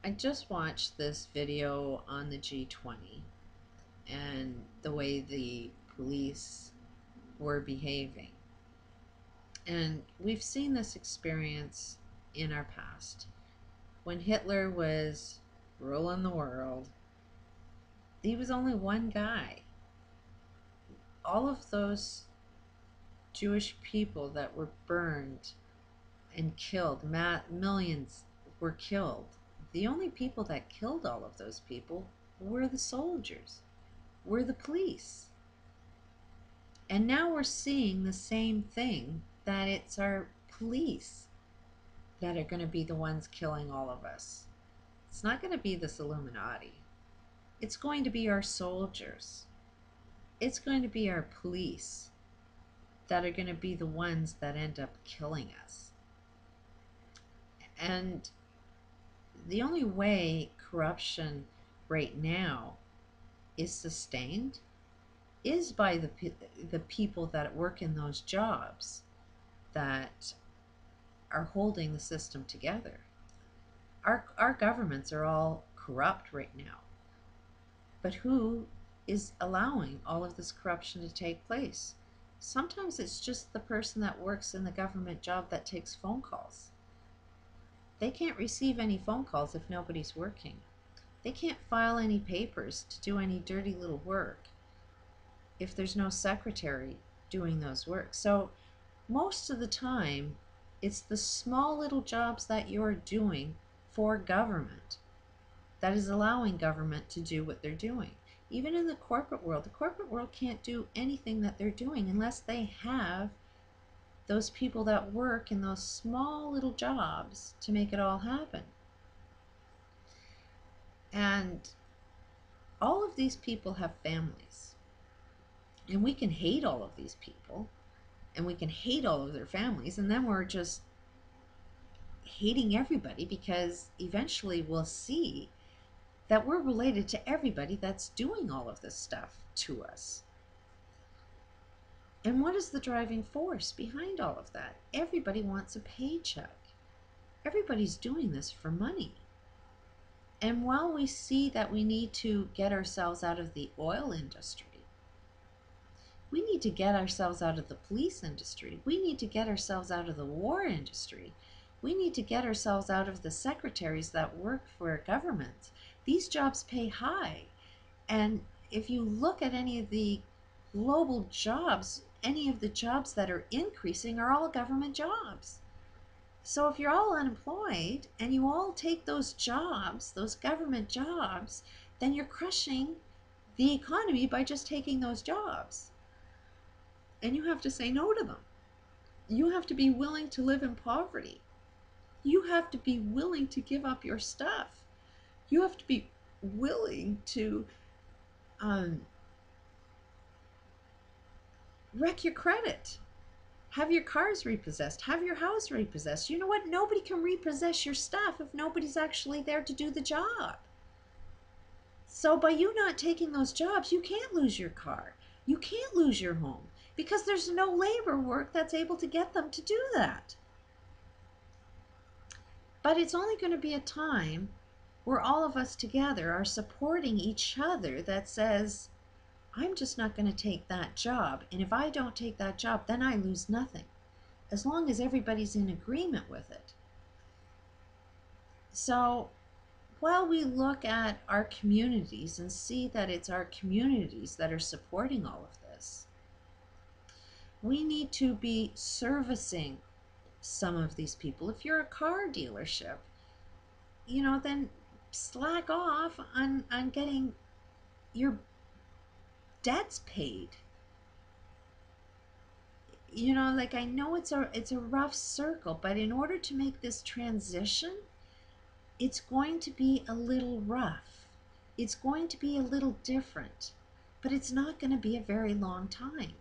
I just watched this video on the G-20 and the way the police were behaving. And we've seen this experience in our past. When Hitler was ruling the world, he was only one guy. All of those Jewish people that were burned and killed, millions were killed. The only people that killed all of those people were the soldiers, were the police. And now we're seeing the same thing, that it's our police that are going to be the ones killing all of us. It's not going to be this Illuminati. It's going to be our soldiers. It's going to be our police that are going to be the ones that end up killing us. And the only way corruption right now is sustained is by the people that work in those jobs that are holding the system together. Our governments are all corrupt right now. But who is allowing all of this corruption to take place? Sometimes it's just the person that works in the government job that takes phone calls. They can't receive any phone calls if nobody's working. They can't file any papers to do any dirty little work if there's no secretary doing those work. So most of the time, it's the small little jobs that you're doing for government that is allowing government to do what they're doing. Even in the corporate world can't do anything that they're doing unless they have those people that work in those small little jobs to make it all happen. And all of these people have families. And we can hate all of these people, and we can hate all of their families, and then we're just hating everybody, because eventually we'll see that we're related to everybody that's doing all of this stuff to us. And what is the driving force behind all of that? Everybody wants a paycheck. Everybody's doing this for money. And while we see that we need to get ourselves out of the oil industry, we need to get ourselves out of the police industry, we need to get ourselves out of the war industry, we need to get ourselves out of the secretaries that work for governments. These jobs pay high. And if you look at any of the global jobs, any of the jobs that are increasing are all government jobs. So if you're all unemployed and you all take those jobs, those government jobs, then you're crushing the economy by just taking those jobs. And you have to say no to them. You have to be willing to live in poverty. You have to be willing to give up your stuff. You have to be willing to wreck your credit, have your cars repossessed, have your house repossessed. You know what? Nobody can repossess your stuff if nobody's actually there to do the job. So by you not taking those jobs, you can't lose your car. You can't lose your home, because there's no labor work that's able to get them to do that. But it's only going to be a time where all of us together are supporting each other that says, I'm just not going to take that job. And if I don't take that job, then I lose nothing, as long as everybody's in agreement with it. So while we look at our communities and see that it's our communities that are supporting all of this, we need to be servicing some of these people. If you're a car dealership, then slack off on getting your debts paid. I know it's a rough circle, but in order to make this transition, it's going to be a little rough. It's going to be a little different, but it's not going to be a very long time.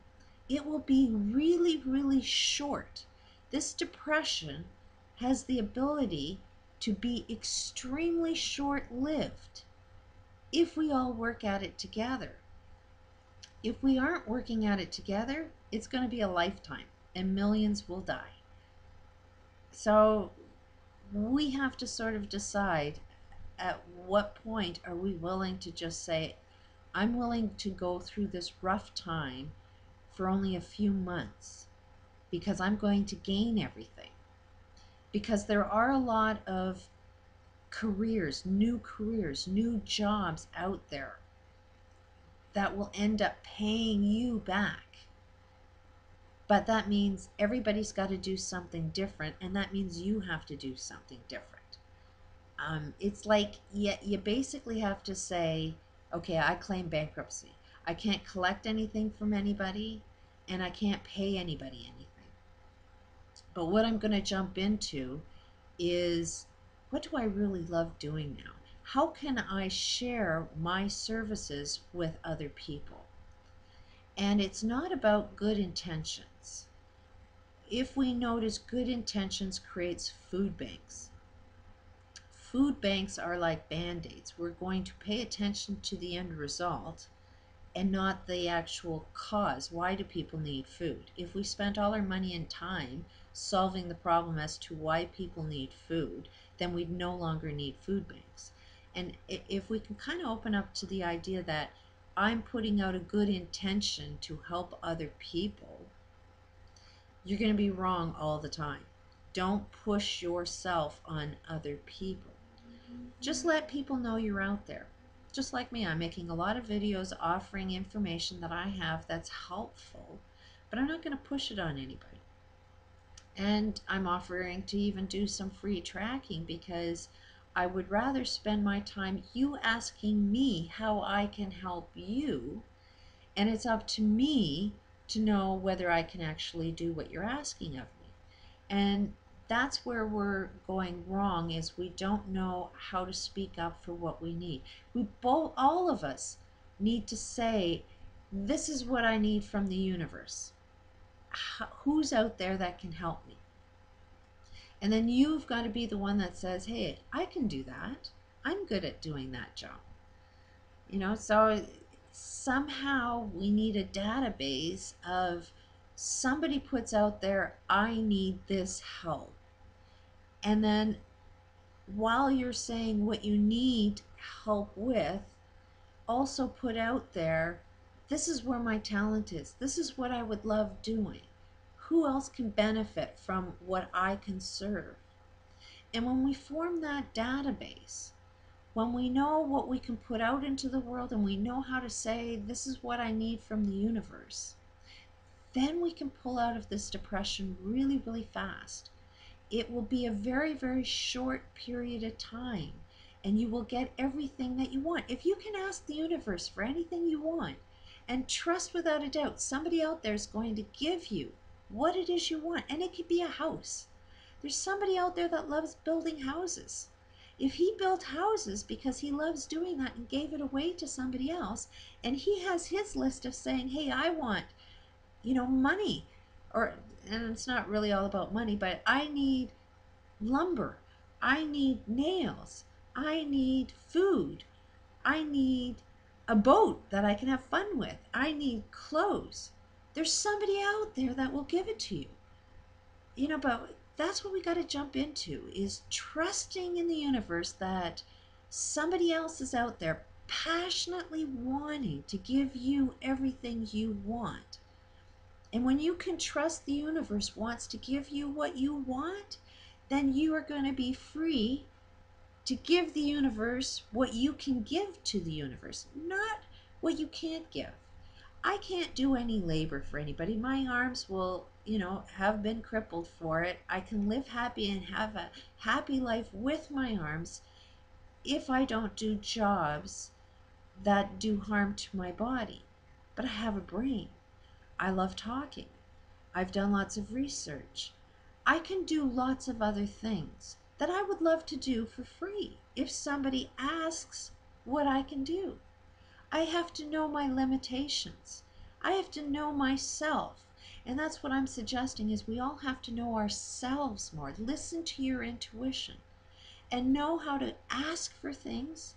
It will be really, really short. This depression has the ability to be extremely short-lived if we all work at it together. If we aren't working at it together, it's going to be a lifetime, and millions will die. So we have to sort of decide at what point are we willing to just say, I'm willing to go through this rough time for only a few months because I'm going to gain everything? Because there are a lot of careers, new jobs out there that will end up paying you back. But that means everybody's got to do something different, and that means you have to do something different. It's like you basically have to say, okay, I claim bankruptcy. I can't collect anything from anybody, and I can't pay anybody anything. But what I'm going to jump into is, what do I really love doing now? How can I share my services with other people? And it's not about good intentions. If we notice, good intentions creates food banks. Food banks are like band-aids. We're going to pay attention to the end result and not the actual cause. Why do people need food? If we spent all our money and time solving the problem as to why people need food, then we'd no longer need food banks. And if we can kind of open up to the idea that I'm putting out a good intention to help other people, you're going to be wrong all the time. Don't push yourself on other people. Just let people know you're out there. Just like me, I'm making a lot of videos offering information that I have that's helpful, but I'm not going to push it on anybody. And I'm offering to even do some free tracking because I would rather spend my time you asking me how I can help you, and it's up to me to know whether I can actually do what you're asking of me. And that's where we're going wrong, is we don't know how to speak up for what we need. All of us need to say, this is what I need from the universe. Who's out there that can help me? And then you've got to be the one that says, hey, I can do that. I'm good at doing that job. So somehow we need a database of somebody puts out there, I need this help. And then while you're saying what you need help with, also put out there, this is where my talent is. This is what I would love doing. Who else can benefit from what I can serve? And when we form that database, when we know what we can put out into the world and we know how to say, this is what I need from the universe, then we can pull out of this depression really, really fast. It will be a very, very short period of time, and you will get everything that you want. If you can ask the universe for anything you want and trust without a doubt, somebody out there is going to give you what it is you want. And it could be a house. There's somebody out there that loves building houses. If he built houses because he loves doing that and gave it away to somebody else, and he has his list of saying, hey, I want, money, and it's not really all about money, but I need lumber, I need nails, I need food, I need a boat that I can have fun with, I need clothes. There's somebody out there that will give it to you. But that's what we got to jump into, is trusting in the universe that somebody else is out there passionately wanting to give you everything you want. And when you can trust the universe wants to give you what you want, then you are going to be free to give the universe what you can give to the universe, not what you can't give. I can't do any labor for anybody. My arms will, have been crippled for it. I can live happy and have a happy life with my arms if I don't do jobs that do harm to my body. But I have a brain. I love talking. I've done lots of research. I can do lots of other things that I would love to do for free if somebody asks what I can do. I have to know my limitations. I have to know myself. And that's what I'm suggesting, is we all have to know ourselves more. Listen to your intuition and know how to ask for things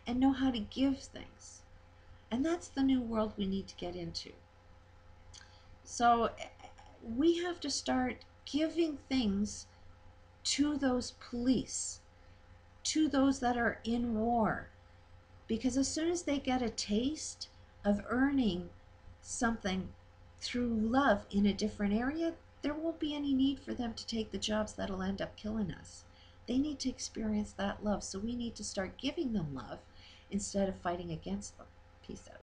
and know how to give things. And that's the new world we need to get into. So we have to start giving things to those police, to those that are in war. Because as soon as they get a taste of earning something through love in a different area, there won't be any need for them to take the jobs that'll end up killing us. They need to experience that love. So we need to start giving them love instead of fighting against them. Peace out.